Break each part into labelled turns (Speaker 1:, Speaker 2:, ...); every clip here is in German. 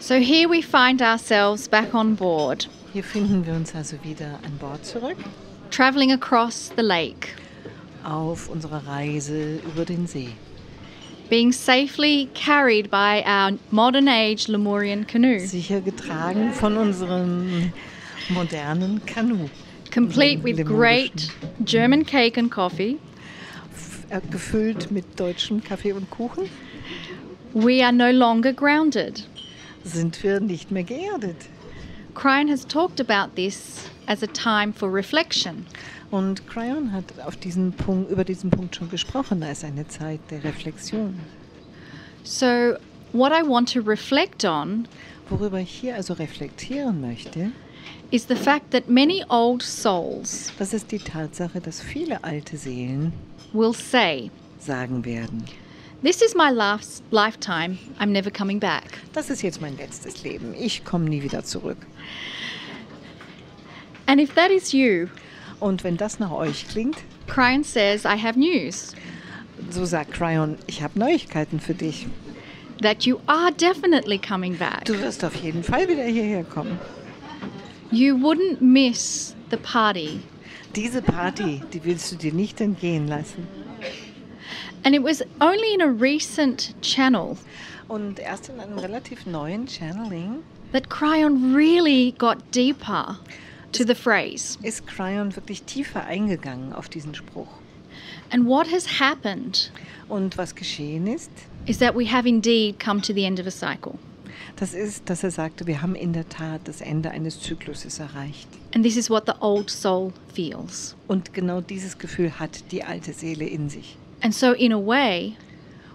Speaker 1: So here we find ourselves back on board,
Speaker 2: Hier finden wir uns also wieder an Bord zurück
Speaker 1: travelling across the lake,
Speaker 2: auf unserer Reise über den See.
Speaker 1: being safely carried by our modern age Lemurian canoe,
Speaker 2: Sicher getragen von unserem modernen Kanu.
Speaker 1: complete with
Speaker 2: Lemurischen.
Speaker 1: great German cake and coffee.
Speaker 2: Gefüllt mit deutschem Kaffee und Kuchen
Speaker 1: We are no longer grounded.
Speaker 2: sind wir nicht mehr geerdet.
Speaker 1: Kryon has talked about this as a time for reflection.
Speaker 2: Und Kryon hat über diesen Punkt schon gesprochen, da ist eine Zeit der Reflexion.
Speaker 1: So what I want to reflect on
Speaker 2: Worüber ich hier also reflektieren möchte,
Speaker 1: is the fact that many old souls
Speaker 2: das ist die Tatsache, dass viele alte Seelen
Speaker 1: will say,
Speaker 2: sagen werden,
Speaker 1: "This is my last lifetime, I'm never coming back."
Speaker 2: das ist jetzt mein letztes Leben, ich komme nie wieder zurück.
Speaker 1: And if that is you,
Speaker 2: Und wenn das nach euch klingt,
Speaker 1: Kryon says, I have news,
Speaker 2: so sagt Kryon, ich habe Neuigkeiten für dich.
Speaker 1: that you are definitely coming back.
Speaker 2: Du wirst auf jeden Fall wieder hierher kommen.
Speaker 1: You wouldn't miss the party.
Speaker 2: Diese Party, die willst du dir nicht entgehen lassen.
Speaker 1: And it was only in a recent channel
Speaker 2: Und erst in einem relativ neuen Channeling
Speaker 1: that Kryon really got deeper to the phrase.
Speaker 2: ist Kryon wirklich tiefer eingegangen auf diesen Spruch.
Speaker 1: And what has happened
Speaker 2: Und was geschehen ist,
Speaker 1: is that we have indeed come to the end of a cycle.
Speaker 2: das ist, dass er sagte, wir haben in der Tat das Ende eines Zykluses erreicht.
Speaker 1: And this is what the old soul feels.
Speaker 2: Und genau dieses Gefühl hat die alte Seele in sich.
Speaker 1: And so in a way,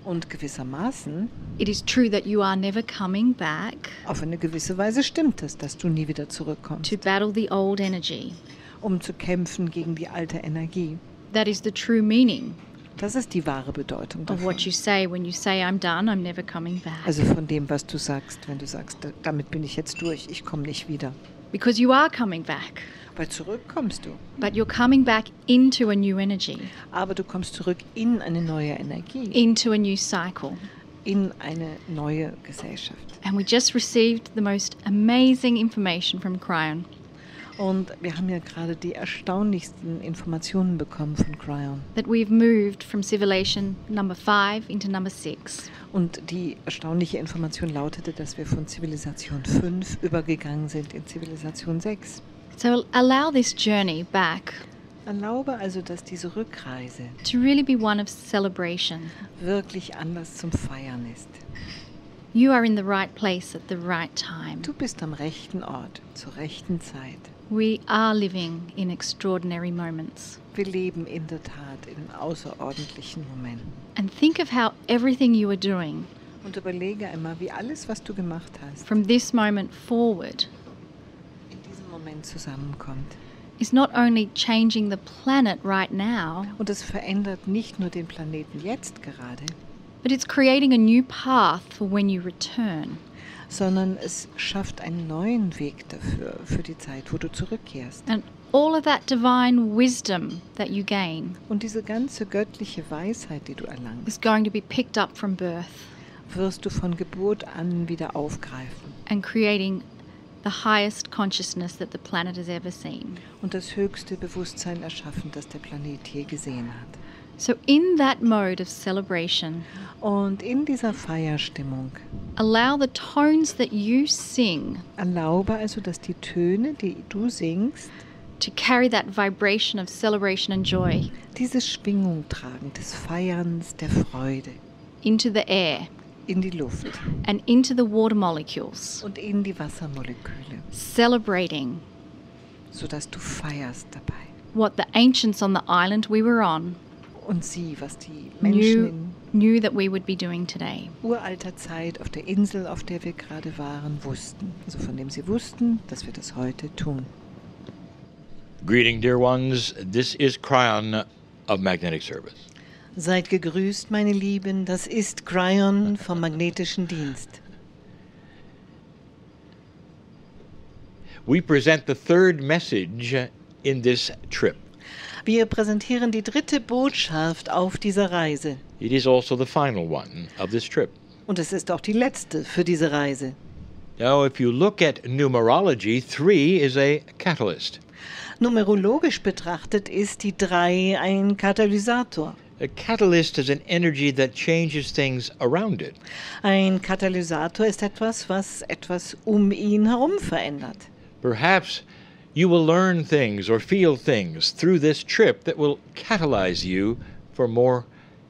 Speaker 2: Und gewissermaßen,
Speaker 1: it is true that you are never coming back
Speaker 2: auf eine gewisse Weise stimmt es, dass du nie wieder zurückkommst,
Speaker 1: to battle the old energy.
Speaker 2: um zu kämpfen gegen die alte Energie.
Speaker 1: That is the true meaning
Speaker 2: Das ist die wahre Bedeutung
Speaker 1: of
Speaker 2: davon.
Speaker 1: what you say when you say, I'm done, I'm never coming back.
Speaker 2: Also von dem, was du sagst, wenn du sagst, damit bin ich jetzt durch, ich komme nicht wieder.
Speaker 1: Because you are coming back,
Speaker 2: Weil zurück kommst du.
Speaker 1: but you're coming back into a new energy,
Speaker 2: Aber du kommst zurück in eine neue Energie,
Speaker 1: into a new cycle.
Speaker 2: in eine neue Gesellschaft.
Speaker 1: And we just received the most amazing information from Kryon.
Speaker 2: Und wir haben ja gerade die erstaunlichsten Informationen bekommen von Kryon.
Speaker 1: That we've moved from civilization number 5 into number 6.
Speaker 2: Und die erstaunliche Information lautete, dass wir von Zivilisation 5 übergegangen sind in Zivilisation 6.
Speaker 1: So allow this journey back
Speaker 2: Erlaube also, dass diese Rückreise
Speaker 1: to really be one of celebration.
Speaker 2: wirklich Anlass zum Feiern ist.
Speaker 1: You are in the right place at the right time.
Speaker 2: Du bist am rechten Ort, zur rechten Zeit.
Speaker 1: We are living in extraordinary moments.
Speaker 2: Wir leben in der Tat in außerordentlichen Momenten.
Speaker 1: And think of how everything you are doing
Speaker 2: Und überlege einmal, wie alles, was du gemacht hast,
Speaker 1: from this moment forward
Speaker 2: in diesem Moment zusammenkommt.
Speaker 1: is not only changing the planet right now,
Speaker 2: Und es verändert nicht nur den Planeten jetzt gerade,
Speaker 1: but it's creating a new path for when you return.
Speaker 2: sondern es schafft einen neuen Weg dafür, für die Zeit, wo du zurückkehrst.
Speaker 1: And all of that divine wisdom that you gain
Speaker 2: Und diese ganze göttliche Weisheit, die du erlangst,
Speaker 1: is going to be picked up from birth
Speaker 2: wirst du von Geburt an wieder aufgreifen
Speaker 1: and creating the highest consciousness that the planet has ever seen.
Speaker 2: und das höchste Bewusstsein erschaffen, das der Planet je gesehen hat.
Speaker 1: So in that mode of celebration,
Speaker 2: Und in dieser Feierstimmung
Speaker 1: allow the tones that you sing
Speaker 2: erlaube also, dass die Töne, die du singst,
Speaker 1: to carry that vibration of celebration and joy
Speaker 2: diese Schwingung tragen des Feierns, der Freude
Speaker 1: into the air
Speaker 2: in die Luft
Speaker 1: and into the water molecules,
Speaker 2: und in die Wassermoleküle,
Speaker 1: celebrating
Speaker 2: sodass du feierst dabei.
Speaker 1: what the ancients on the island we were on
Speaker 2: Und sieh, was die Menschen
Speaker 1: knew that we would be doing today.
Speaker 2: in uralter Zeit auf der Insel, auf der wir gerade waren, wussten. Also von dem sie wussten, dass wir das heute tun.
Speaker 3: Greeting, dear ones. This is Kryon of Magnetic Service.
Speaker 2: Seid gegrüßt, meine Lieben. Das ist Kryon vom Magnetischen Dienst.
Speaker 3: We present the third message in this trip.
Speaker 2: Wir präsentieren die dritte Botschaft auf dieser Reise.
Speaker 3: It is also the final one of this trip.
Speaker 2: Und es ist auch die letzte für diese Reise.
Speaker 3: Now, if you look at numerology, 3 is a catalyst.
Speaker 2: Numerologisch betrachtet ist die 3 ein Katalysator.
Speaker 3: A catalyst is an energy that changes things around it.
Speaker 2: Ein Katalysator ist etwas, was etwas um ihn herum verändert.
Speaker 3: Perhaps you will learn things or feel things through this trip that will catalyze you for more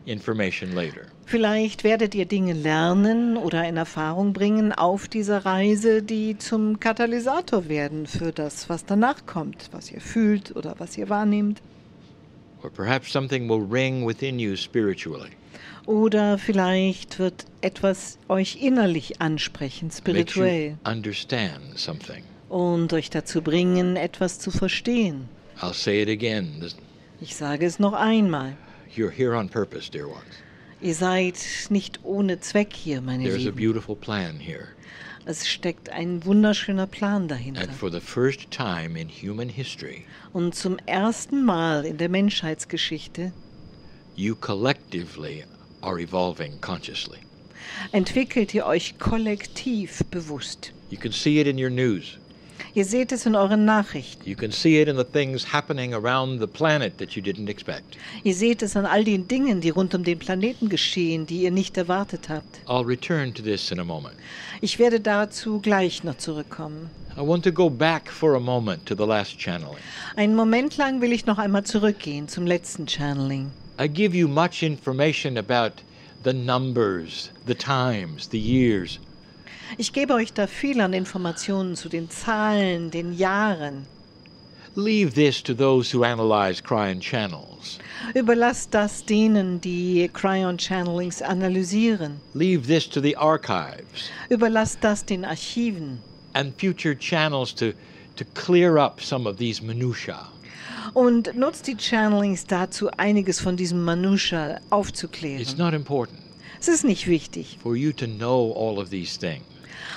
Speaker 3: information later.
Speaker 2: Vielleicht werdet ihr Dinge lernen oder in Erfahrung bringen auf dieser Reise, die zum Katalysator werden für das, was danach kommt, was ihr fühlt oder was ihr wahrnehmt.
Speaker 3: Or perhaps something will ring within you spiritually.
Speaker 2: Oder vielleicht wird etwas euch innerlich ansprechen,
Speaker 3: Makes you
Speaker 2: spirituell,
Speaker 3: understand something.
Speaker 2: und euch dazu bringen, etwas zu verstehen.
Speaker 3: I'll say it again.
Speaker 2: Ich sage es noch einmal.
Speaker 3: You're here on purpose, dear ones.
Speaker 2: Ihr seid nicht ohne Zweck hier, meine
Speaker 3: There's a
Speaker 2: Lieben.
Speaker 3: beautiful plan here.
Speaker 2: Es steckt ein wunderschöner Plan dahinter.
Speaker 3: And for the first time in human history,
Speaker 2: Und zum ersten Mal in der Menschheitsgeschichte
Speaker 3: you collectively are evolving consciously.
Speaker 2: entwickelt ihr euch kollektiv bewusst.
Speaker 3: You can see it in your news.
Speaker 2: Ihr seht es in euren Nachrichten.
Speaker 3: You can see it in the things happening around the planet that you didn't expect.
Speaker 2: Ihr seht es an all den Dingen, die rund um den Planeten geschehen, die ihr nicht erwartet habt.
Speaker 3: I'll return to this in a moment.
Speaker 2: Ich werde dazu gleich noch zurückkommen.
Speaker 3: I want to go back for a moment to the last channeling.
Speaker 2: Einen Moment lang will ich noch einmal zurückgehen zum letzten Channeling.
Speaker 3: I give you much information about the numbers, the times, the years.
Speaker 2: Ich gebe euch da viel an Informationen zu den Zahlen, den Jahren.
Speaker 3: Leave this to those who analyze Kryon channels.
Speaker 2: Überlasst das denen, die Kryon Channelings analysieren.
Speaker 3: Leave this to the archives
Speaker 2: Überlasst das den Archiven.
Speaker 3: and future channels to clear up some of these minutiae.
Speaker 2: Und nutzt die Channelings dazu, einiges von diesem Manusha
Speaker 3: It's
Speaker 2: aufzuklären.
Speaker 3: not important
Speaker 2: Es ist nicht wichtig,
Speaker 3: for you to know all of these things.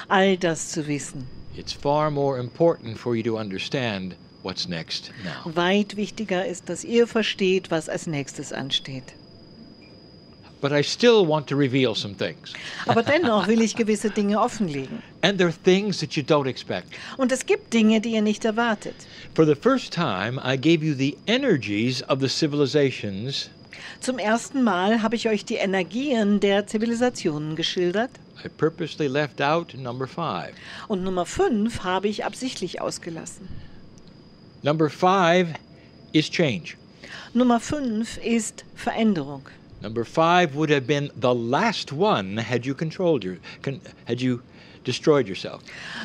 Speaker 2: all das zu wissen.
Speaker 3: It's far more important for you to understand what's next now.
Speaker 2: Weit wichtiger ist, dass ihr versteht, was als nächstes ansteht.
Speaker 3: But I still want to reveal some things.
Speaker 2: Aber dennoch will ich gewisse Dinge offenlegen.
Speaker 3: And there are things that you don't expect.
Speaker 2: Und es gibt Dinge, die ihr nicht erwartet.
Speaker 3: For the first time, I gave you the energies of the civilizations.
Speaker 2: Zum ersten Mal habe ich euch die Energien der Zivilisationen geschildert.
Speaker 3: I purposely left out number 5.
Speaker 2: Und Nummer 5 habe ich absichtlich ausgelassen.
Speaker 3: Number 5 is change.
Speaker 2: Nummer 5 ist Veränderung.
Speaker 3: Number 5 would have been the last one had you had you destroyed yourself.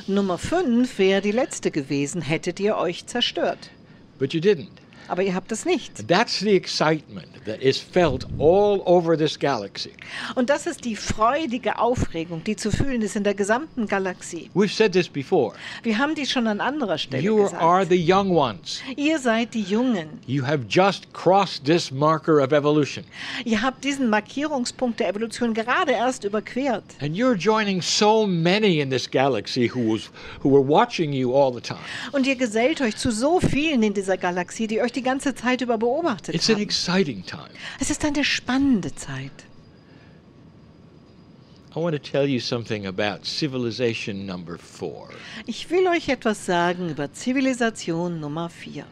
Speaker 2: Nummer 5 wäre die letzte gewesen, hättet ihr euch zerstört.
Speaker 3: But you didn't.
Speaker 2: Aber ihr habt es nicht.
Speaker 3: That's the excitement that is felt all over this galaxy.
Speaker 2: Und das ist die freudige Aufregung, die zu fühlen ist in der gesamten Galaxie.
Speaker 3: We've said this before.
Speaker 2: Wir haben die schon an anderer Stelle
Speaker 3: You are
Speaker 2: gesagt.
Speaker 3: the young ones.
Speaker 2: Ihr seid die Jungen.
Speaker 3: You have just crossed this marker of evolution.
Speaker 2: Ihr habt diesen Markierungspunkt der Evolution gerade erst überquert.
Speaker 3: And you're joining so many in this galaxy who were watching you all the time.
Speaker 2: Und ihr gesellt euch zu so vielen in dieser Galaxie, die euch die ganze Zeit über beobachtet
Speaker 3: It's an
Speaker 2: haben.
Speaker 3: exciting time.
Speaker 2: Es ist eine spannende Zeit.
Speaker 3: I want to tell you something about civilization number 4.
Speaker 2: Ich will euch etwas sagen über Zivilisation Nummer 4.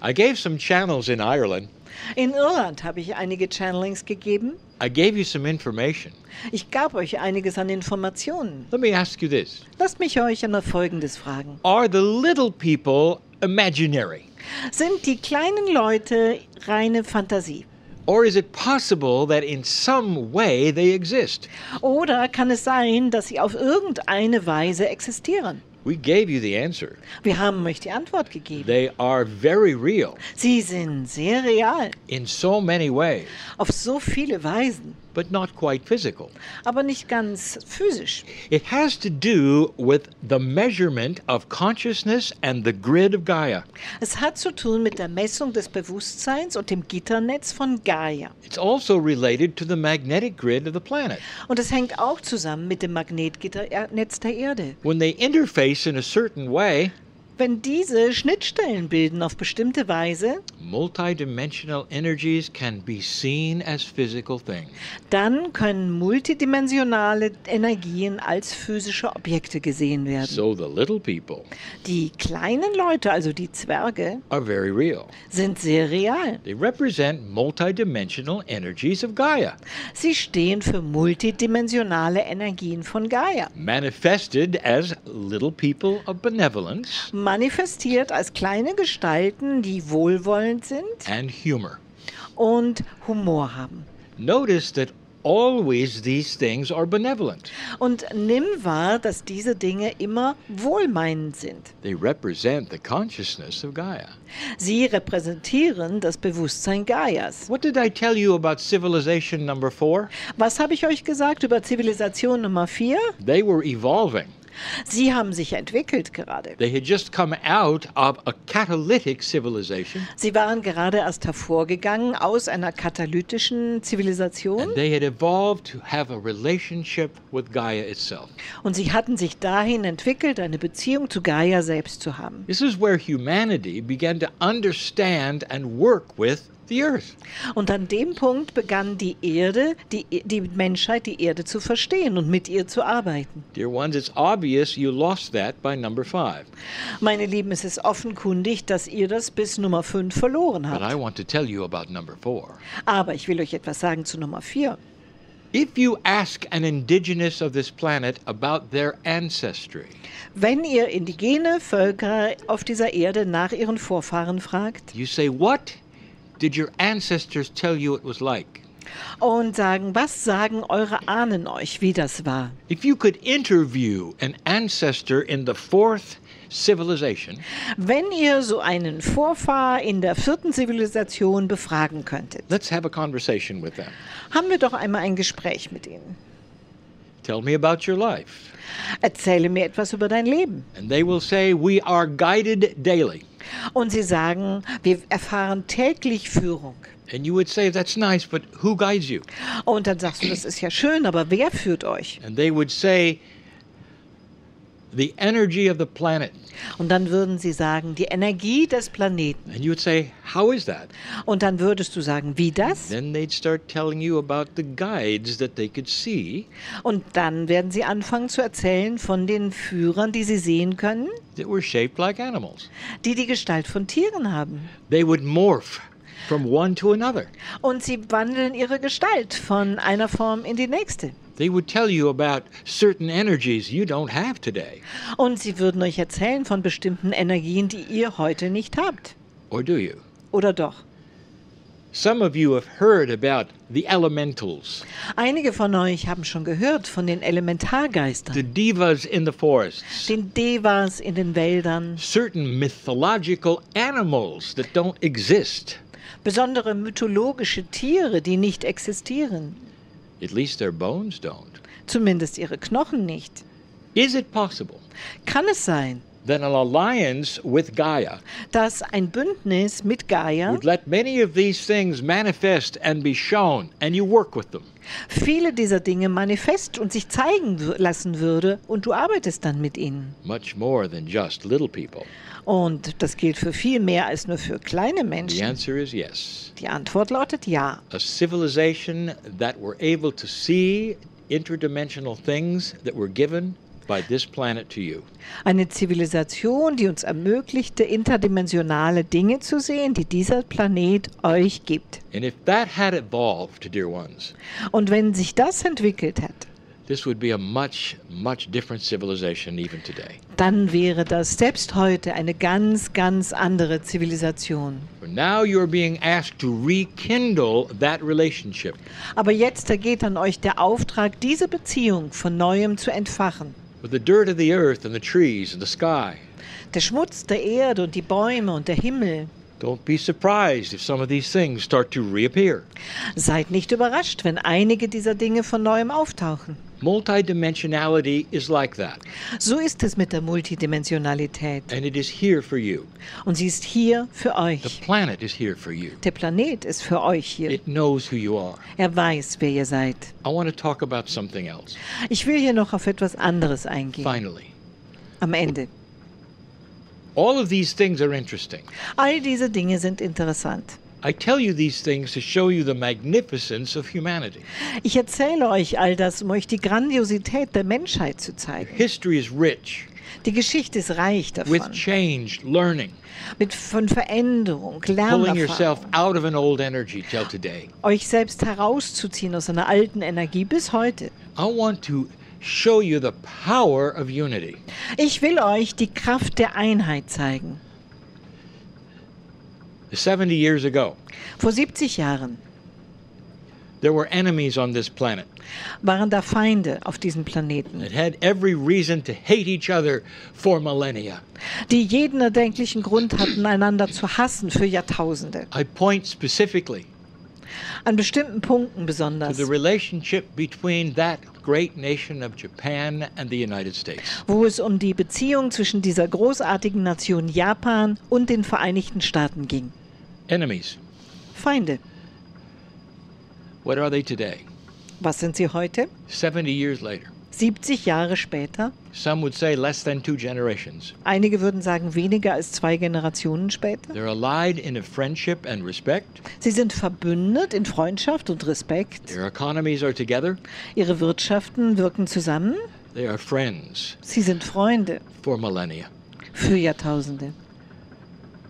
Speaker 3: I gave some channels in Ireland.
Speaker 2: In Irland habe ich einige Channelings gegeben.
Speaker 3: I gave you some information.
Speaker 2: Ich gab euch einiges an Informationen.
Speaker 3: Let me ask you this.
Speaker 2: Lasst mich euch einmal Folgendes fragen.
Speaker 3: Are the little people imaginary?
Speaker 2: Sind die kleinen Leute reine Fantasie?
Speaker 3: Or is it possible that in some way they exist?
Speaker 2: Oder kann es sein, dass sie auf irgendeine Weise existieren?
Speaker 3: We gave you the answer.
Speaker 2: Wir haben euch die Antwort gegeben.
Speaker 3: They are very real
Speaker 2: Sie sind sehr real,
Speaker 3: in so many ways,
Speaker 2: auf so viele Weisen,
Speaker 3: but not quite physical.
Speaker 2: aber nicht ganz physisch.
Speaker 3: It has to do with the measurement of consciousness and the grid of Gaia.
Speaker 2: Es hat zu tun mit der Messung des Bewusstseins und dem Gitternetz von Gaia.
Speaker 3: It's also related to the magnetic grid of the planet.
Speaker 2: Und es hängt auch zusammen mit dem Magnetgitternetz der Erde.
Speaker 3: When they interface in a certain way,
Speaker 2: Wenn diese Schnittstellen bilden auf bestimmte Weise,
Speaker 3: multidimensional energies can be seen as physical things.
Speaker 2: dann können multidimensionale Energien als physische Objekte gesehen werden.
Speaker 3: So the little people
Speaker 2: Die kleinen Leute, also die Zwerge,
Speaker 3: are very real.
Speaker 2: sind sehr real.
Speaker 3: They represent multidimensional energies of Gaia,
Speaker 2: Sie stehen für multidimensionale Energien von Gaia,
Speaker 3: manifested as little people of benevolence
Speaker 2: manifestiert als kleine Gestalten, die wohlwollend sind
Speaker 3: and humor.
Speaker 2: und Humor haben.
Speaker 3: Notice that always these things are benevolent.
Speaker 2: Und nimm wahr, dass diese Dinge immer wohlmeinend sind.
Speaker 3: They represent the consciousness of Gaia.
Speaker 2: Sie repräsentieren das Bewusstsein Gaias.
Speaker 3: What did I tell you about civilization number 4?
Speaker 2: Was habe ich euch gesagt über Zivilisation Nummer 4?
Speaker 3: They were evolving.
Speaker 2: Sie haben sich entwickelt gerade.
Speaker 3: They had just come out of a catalytic civilization,
Speaker 2: Sie waren gerade erst hervorgegangen aus einer katalytischen Zivilisation
Speaker 3: and they had evolved to have a relationship with Gaia itself.
Speaker 2: und sie hatten sich dahin entwickelt, eine Beziehung zu Gaia selbst zu haben.
Speaker 3: This is where humanity began to understand and work with the earth.
Speaker 2: Und an dem Punkt begann die Menschheit, die Erde zu verstehen und mit ihr zu arbeiten.
Speaker 3: Dear ones, it's obvious you lost that by number 5.
Speaker 2: Meine Lieben, es ist offenkundig, dass ihr das bis Nummer 5 verloren
Speaker 3: But I
Speaker 2: habt.
Speaker 3: want to tell you about number 4.
Speaker 2: Aber ich will euch etwas sagen zu Nummer 4.
Speaker 3: If you ask an indigenous of this planet about their ancestry,
Speaker 2: Wenn ihr indigene Völker auf dieser Erde nach ihren Vorfahren fragt
Speaker 3: you say, what did your ancestors tell you it was like?
Speaker 2: und sagen, was sagen eure Ahnen euch, wie das war?
Speaker 3: If you could interview an ancestor in the 4th civilization,
Speaker 2: Wenn ihr so einen Vorfahr in der 4. Zivilisation befragen könntet,
Speaker 3: let's have a conversation with them.
Speaker 2: haben wir doch einmal ein Gespräch mit ihnen.
Speaker 3: Tell me about your life.
Speaker 2: Erzähle mir etwas über dein Leben.
Speaker 3: And they will say, we are guided daily.
Speaker 2: Und sie sagen, wir erfahren täglich Führung.
Speaker 3: And you would say, that's nice, but who guides you?
Speaker 2: Und dann sagst du, das ist ja schön, aber wer führt euch?
Speaker 3: And they would say, the energy of the planet.
Speaker 2: Und dann würden sie sagen, die Energie des Planeten.
Speaker 3: And you would say, how is that?
Speaker 2: Und dann würdest du sagen, wie das?
Speaker 3: Then they'd start telling you about the guides that they could see
Speaker 2: Und dann werden sie anfangen zu erzählen von den Führern, die sie sehen können,
Speaker 3: that were shaped like animals.
Speaker 2: die die Gestalt von Tieren haben.
Speaker 3: They would morph from one to another.
Speaker 2: Und sie wandeln ihre Gestalt von einer Form in die nächste.
Speaker 3: They would tell you about certain energies you don't have today.
Speaker 2: Und sie würden euch erzählen von bestimmten Energien, die ihr heute nicht habt.
Speaker 3: Or do you?
Speaker 2: Oder doch?
Speaker 3: Some of you have heard about the elementals,
Speaker 2: Einige von euch haben schon gehört von den Elementargeistern,
Speaker 3: the divas in the forests,
Speaker 2: den Devas in den Wäldern,
Speaker 3: certain mythological animals that don't exist.
Speaker 2: besondere mythologische Tiere, die nicht existieren.
Speaker 3: At least their bones don't.
Speaker 2: Zumindest ihre Knochen nicht.
Speaker 3: Is it possible
Speaker 2: Kann es sein,
Speaker 3: that an alliance with Gaia
Speaker 2: dass ein Bündnis mit Gaia
Speaker 3: would let many of these things manifest and be shown, and you work with them?
Speaker 2: viele dieser Dinge manifest und sich zeigen lassen würde und du arbeitest dann mit ihnen?
Speaker 3: Much more than just little people.
Speaker 2: Und das gilt für viel mehr als nur für kleine
Speaker 3: The
Speaker 2: Menschen.
Speaker 3: answer is yes.
Speaker 2: Die Antwort lautet ja.
Speaker 3: A civilization that were able to see interdimensional things that were given by this planet to you.
Speaker 2: Eine Zivilisation, die uns ermöglichte, interdimensionale Dinge zu sehen, die dieser Planet euch gibt.
Speaker 3: And if that had evolved, dear ones,
Speaker 2: Und wenn sich das entwickelt hat,
Speaker 3: this would be a much, much different civilization even today.
Speaker 2: dann wäre das selbst heute eine ganz, ganz andere Zivilisation.
Speaker 3: For now you're being asked to rekindle that relationship.
Speaker 2: Aber jetzt ergeht an euch der Auftrag, diese Beziehung von Neuem zu entfachen.
Speaker 3: With the dirt of the earth and the trees and the sky.
Speaker 2: Der Schmutz der Erde und die Bäume und der Himmel.
Speaker 3: Don't be surprised if some of these things start to reappear.
Speaker 2: Seid nicht überrascht, wenn einige dieser Dinge von Neuem auftauchen.
Speaker 3: Multidimensionality is like that,
Speaker 2: So ist es mit der Multidimensionalität.
Speaker 3: and it is here for you.
Speaker 2: Und sie ist hier für
Speaker 3: The
Speaker 2: euch.
Speaker 3: planet is here for you.
Speaker 2: Der Planet ist für euch hier.
Speaker 3: It knows who you are.
Speaker 2: Er weiß, wer ihr seid.
Speaker 3: I want to talk about something else.
Speaker 2: Ich will hier noch auf etwas anderes eingehen.
Speaker 3: Finally,
Speaker 2: Am Ende.
Speaker 3: All of these things are interesting.
Speaker 2: All diese Dinge sind interessant.
Speaker 3: I tell you these things to show you the magnificence of humanity.
Speaker 2: Ich erzähle euch all das, um euch die Grandiosität der Menschheit zu zeigen.
Speaker 3: History is rich
Speaker 2: Die Geschichte ist reich
Speaker 3: with
Speaker 2: davon.
Speaker 3: change, learning,
Speaker 2: Von Veränderung,
Speaker 3: pulling yourself
Speaker 2: Lernerfahrung.
Speaker 3: out of an old energy till today.
Speaker 2: Euch selbst herauszuziehen aus einer alten Energie bis heute.
Speaker 3: I want to show you the power of unity.
Speaker 2: Ich will euch die Kraft der Einheit zeigen.
Speaker 3: 70 years ago,
Speaker 2: Vor 70 Jahren
Speaker 3: there were enemies on this planet
Speaker 2: waren da Feinde auf diesem Planeten,
Speaker 3: that had every reason to hate each other for millennia.
Speaker 2: die jeden erdenklichen Grund hatten, einander zu hassen für Jahrtausende.
Speaker 3: I point specifically
Speaker 2: An bestimmten Punkten
Speaker 3: to
Speaker 2: besonders,
Speaker 3: the relationship between that great nation of Japan and the United States.
Speaker 2: wo es um die Beziehung zwischen dieser großartigen Nation Japan und den Vereinigten Staaten ging.
Speaker 3: Enemies.
Speaker 2: Feinde.
Speaker 3: What are they today?
Speaker 2: Was sind sie heute?
Speaker 3: 70 years later.
Speaker 2: 70 Jahre später?
Speaker 3: Some would say less than 2 generations.
Speaker 2: Einige würden sagen weniger als 2 Generationen später.
Speaker 3: They're allied in a friendship and respect.
Speaker 2: Sie sind verbündet in Freundschaft und Respekt.
Speaker 3: Their economies are together.
Speaker 2: Ihre Wirtschaften wirken zusammen.
Speaker 3: They are friends
Speaker 2: Sie sind Freunde
Speaker 3: for millennia.
Speaker 2: für Jahrtausende.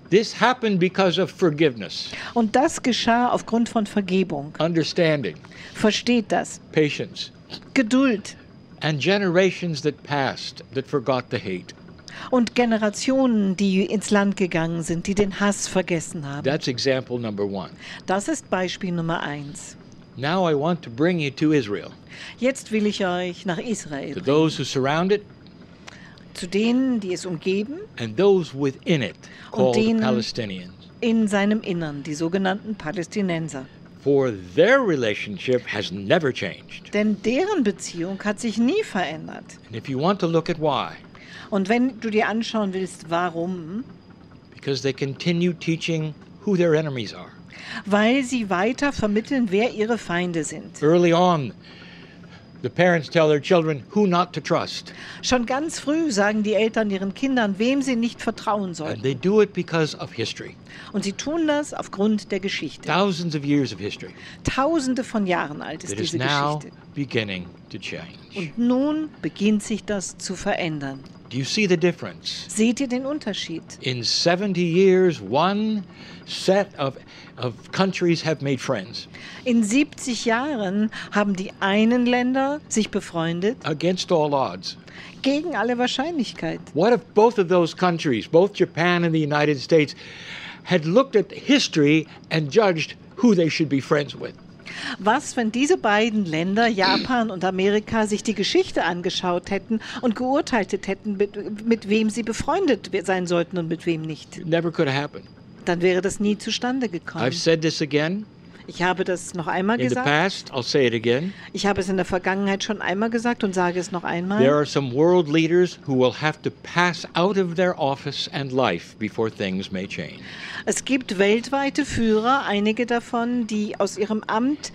Speaker 3: This happened because of forgiveness,
Speaker 2: Und das geschah aufgrund von Vergebung.
Speaker 3: understanding,
Speaker 2: Versteht das?
Speaker 3: patience,
Speaker 2: Geduld
Speaker 3: and generations that passed that forgot the hate.
Speaker 2: und Generationen, die ins Land gegangen sind, die den Hass vergessen haben.
Speaker 3: That's example number 1.
Speaker 2: Das ist Beispiel Nummer 1.
Speaker 3: Now I want to bring you to Israel,
Speaker 2: Jetzt will ich euch nach Israel
Speaker 3: to
Speaker 2: bringen.
Speaker 3: those who surround it
Speaker 2: Zu denen, die es umgeben,
Speaker 3: and those within it, called
Speaker 2: denen-
Speaker 3: Palestinians.
Speaker 2: in seinem Innern, die sogenannten Palästinenser.
Speaker 3: For their relationship has never changed.
Speaker 2: Denn deren Beziehung hat sich nie verändert.
Speaker 3: And if you want to look at why,
Speaker 2: Und wenn du dir anschauen willst, warum,
Speaker 3: because they continue teaching who their enemies are.
Speaker 2: weil sie weiter vermitteln, wer ihre Feinde sind.
Speaker 3: Early on, the parents tell their children who not to trust.
Speaker 2: Schon ganz früh sagen die Eltern ihren Kindern, wem sie nicht vertrauen
Speaker 3: And
Speaker 2: sollen.
Speaker 3: they do it because of history.
Speaker 2: Und sie tun das aufgrund der Geschichte.
Speaker 3: Thousands of years of history
Speaker 2: Tausende von Jahren alt ist
Speaker 3: that is
Speaker 2: diese
Speaker 3: now
Speaker 2: Geschichte.
Speaker 3: beginning to change.
Speaker 2: Und nun beginnt sich das zu verändern.
Speaker 3: Do you see the difference?
Speaker 2: Seht ihr den Unterschied?
Speaker 3: In 70 years, one set of countries have made friends
Speaker 2: In 70 Jahren haben die einen Länder sich befreundet
Speaker 3: against all odds.
Speaker 2: gegen alle Wahrscheinlichkeit.
Speaker 3: What if both of those countries, both Japan and the United States, had looked at history and judged who they should be friends with?
Speaker 2: Was, wenn diese beiden Länder, Japan und Amerika, sich die Geschichte angeschaut hätten und geurteilt hätten, mit wem sie befreundet sein sollten und mit wem nicht?
Speaker 3: It never could have happened.
Speaker 2: Dann wäre das nie zustande gekommen.
Speaker 3: I've said this again
Speaker 2: Ich habe das noch einmal
Speaker 3: in the
Speaker 2: gesagt.
Speaker 3: past. I'll say it again.
Speaker 2: Ich habe es in der Vergangenheit schon einmal gesagt und sage es noch
Speaker 3: There
Speaker 2: einmal.
Speaker 3: are some world leaders who will have to pass out of their office and life before things may change.
Speaker 2: Es gibt weltweite Führer, einige davon, die aus ihrem Amt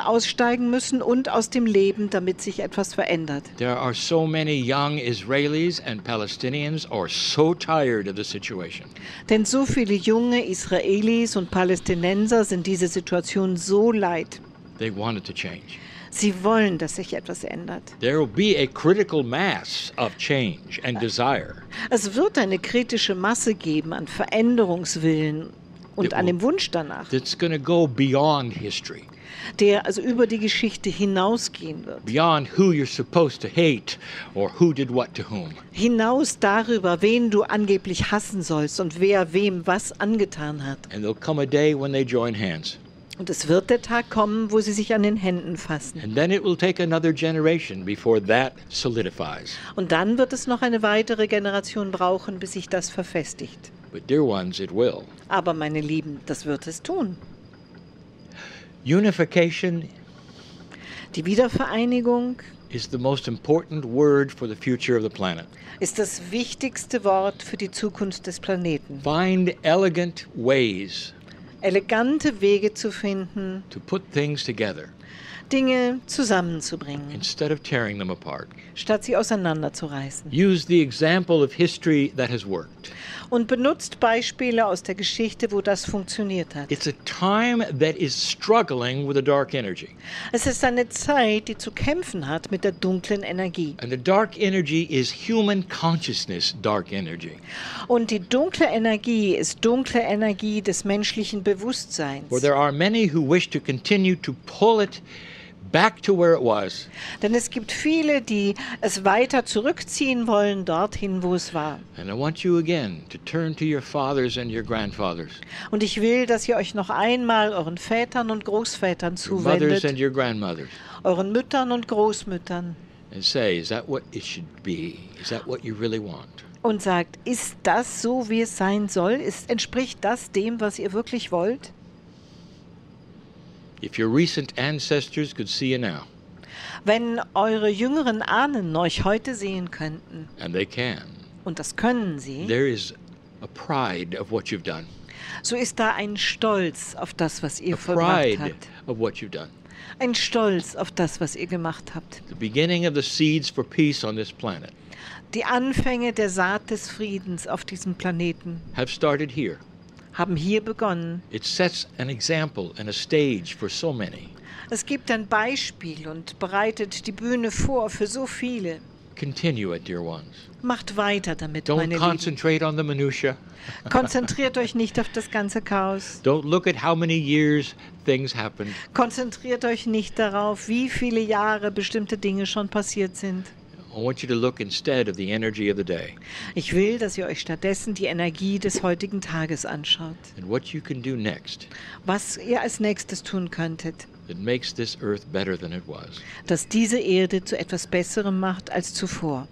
Speaker 2: aussteigen müssen und aus dem Leben, damit sich etwas verändert.
Speaker 3: There are so many young Israelis and Palestinians are so tired of the situation.
Speaker 2: Denn so viele junge Israelis und Palästinenser sind diese Situation so leid.
Speaker 3: They want it to change.
Speaker 2: Sie wollen, dass sich etwas ändert.
Speaker 3: There will be a critical mass of change and desire
Speaker 2: Es wird eine kritische Masse geben an Veränderungswillen und an dem Wunsch danach,
Speaker 3: that's going to go beyond history,
Speaker 2: der also über die Geschichte hinausgehen wird.
Speaker 3: beyond who you're supposed to hate or who did what to whom.
Speaker 2: Hinaus darüber, wen du angeblich hassen sollst und wer wem was angetan hat.
Speaker 3: And there'll come a day when they join hands.
Speaker 2: Und es wird der Tag kommen, wo sie sich an den Händen fassen.
Speaker 3: And then it will take another generation before that solidifies.
Speaker 2: Und dann wird es noch eine weitere Generation brauchen, bis sich das verfestigt.
Speaker 3: But dear ones, it will.
Speaker 2: Aber meine Lieben, das wird es tun.
Speaker 3: Unification
Speaker 2: Die Wiedervereinigung
Speaker 3: is the most important word for the future of the planet.
Speaker 2: ist das wichtigste Wort für die Zukunft des Planeten.
Speaker 3: Find elegant ways
Speaker 2: Elegante Wege zu finden,
Speaker 3: to put things together
Speaker 2: Dinge zusammenzubringen,
Speaker 3: instead of tearing them apart.
Speaker 2: statt sie auseinanderzureißen.
Speaker 3: Use the example of history that has worked.
Speaker 2: und benutzt Beispiele aus der Geschichte, wo das funktioniert hat.
Speaker 3: It's a time that is struggling with a dark energy.
Speaker 2: Es ist eine Zeit, die zu kämpfen hat mit der dunklen Energie.
Speaker 3: And the dark energy is human consciousness dark energy.
Speaker 2: Und die dunkle Energie ist dunkle Energie des menschlichen Bewusstseins.
Speaker 3: Where there are many who wish to continue to pull it back to where it was.
Speaker 2: Denn es gibt viele, die es weiter zurückziehen wollen, dorthin, wo es war.
Speaker 3: And I want you again to turn to your fathers and your grandfathers,
Speaker 2: Und ich will, dass ihr euch noch einmal euren Vätern und Großvätern
Speaker 3: your mothers and
Speaker 2: zuwendet,
Speaker 3: your grandmothers,
Speaker 2: euren Müttern und Großmüttern,
Speaker 3: and say, is that what it should be? Is that what you really want?
Speaker 2: und sagt, ist das so, wie es sein soll? Entspricht das dem, was ihr wirklich wollt?
Speaker 3: If your recent ancestors could see you now,
Speaker 2: Wenn eure jüngeren Ahnen euch heute sehen könnten,
Speaker 3: and they can,
Speaker 2: und das können sie,
Speaker 3: there is a pride of what you've done,
Speaker 2: so ist da ein Stolz auf das, was ihr
Speaker 3: a
Speaker 2: vollbracht
Speaker 3: pride
Speaker 2: habt.
Speaker 3: of what you've done.
Speaker 2: Ein Stolz auf das, was ihr gemacht habt.
Speaker 3: The beginning of the seeds for peace on this planet
Speaker 2: Die Anfänge der Saat des Friedens auf diesem Planeten
Speaker 3: have started here.
Speaker 2: haben hier begonnen.
Speaker 3: It sets an example and a stage for so many.
Speaker 2: Es gibt ein Beispiel und bereitet die Bühne vor für so viele.
Speaker 3: Continue it, dear ones.
Speaker 2: Macht weiter damit,
Speaker 3: Don't
Speaker 2: meine Lieben.
Speaker 3: concentrate on the minutiae.
Speaker 2: Konzentriert euch nicht auf das ganze Chaos.
Speaker 3: Don't look at how many years things happened.
Speaker 2: Konzentriert euch nicht darauf, wie viele Jahre bestimmte Dinge schon passiert sind.
Speaker 3: I want you to look instead of the energy of the day
Speaker 2: Ich will, dass ihr euch stattdessen die Energie des heutigen Tages anschaut.
Speaker 3: and what you can do next
Speaker 2: Was ihr als nächstes tun könntet,
Speaker 3: that makes this earth better than it was.
Speaker 2: das diese Erde zu etwas Besserem macht als zuvor.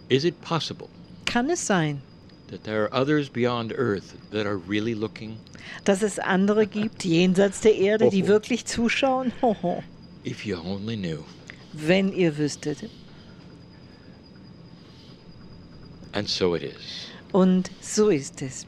Speaker 3: Is it possible
Speaker 2: Kann es sein,
Speaker 3: that there are others beyond earth that are really looking?
Speaker 2: dass es andere gibt, jenseits der Erde, die
Speaker 3: Hoho.
Speaker 2: wirklich zuschauen? Hoho.
Speaker 3: If you only knew.
Speaker 2: Wenn ihr wüsstet.
Speaker 3: And so it is.
Speaker 2: Und so ist es.